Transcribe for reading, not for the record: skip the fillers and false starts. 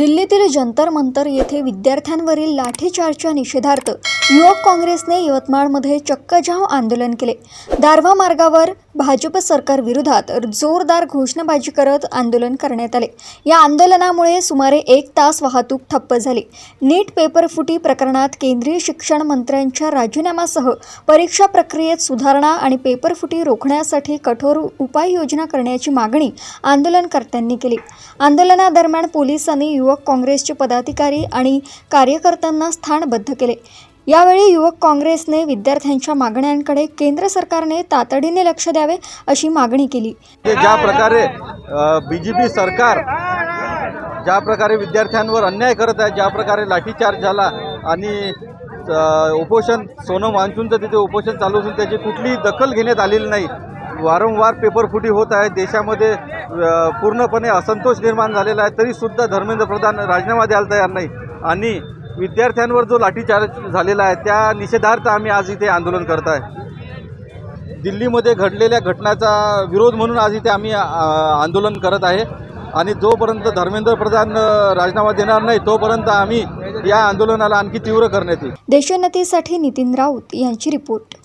दिल्लीतील जंतर मंतर येथे विद्यार्थ्यांवरील लाठीचार्जच्या निषेधार्थ युवक काँग्रेसने यवतमाळमध्ये चक्क जाम आंदोलन केले। दारव्हा मार्गावर भाजप सरकार विरोधात जोरदार घोषणाबाजी करत आंदोलन करण्यात आले। या आंदोलनामुळे सुमारे 1 तास वाहतूक ठप्प झाली। नीट पेपर फुटी प्रकरणात केंद्रीय शिक्षण मंत्र्यांच्या राजीनाम्यासह परीक्षा प्रक्रियेत सुधारणा आणि पेपर फुटी रोखण्यासाठी कठोर उपाययोजना करण्याची मागणी आंदोलनकर्त्यांनी केली। आंदोलनादरम्यान पोलिसांनी युवक काँग्रेसचे पदाधिकारी आणि कार्यकर्त्यांना स्थानबद्ध केले। यावेळी युवक काँग्रेसने विद्यार्थ्यांच्या मागण्यांकडे केंद्र सरकारने तातडीने लक्ष द्यावे अशी मागणी केली। ज्या प्रकारे बीजेपी सरकार ज्या प्रकारे विद्यार्थ्यांवर अन्याय करत आहे, ज्या प्रकारे लाठीचार्ज झाला आणि उपोषण सोनम वांचूंचं तिथे उपोषण चालू असून त्याची कुठलीही दखल घेण्यात आलेली नाही। वारंवार पेपर फुटी होत आहे। देशामध्ये पूर्णपणे असंतोष निर्माण झालेला आहे, तरीसुद्धा धर्मेंद्र प्रधान राजीनामा द्यायला तयार नाही आणि विद्यार्थ्यांवर जो लाठीचार्ज झालेला आहे त्या निषेधार्थ आम्ही आज इथे आंदोलन करत आहे। दिल्लीमध्ये घडलेल्या घटनाचा विरोध म्हणून आज इथे आम्ही आंदोलन करत आहे आणि जोपर्यंत धर्मेंद्र प्रधान राजीनामा देणार नाही तोपर्यंत आम्ही या आंदोलनाला आणखी तीव्र करण्यात येईल। देशोन्नतीसाठी नितीन राऊत यांची रिपोर्ट।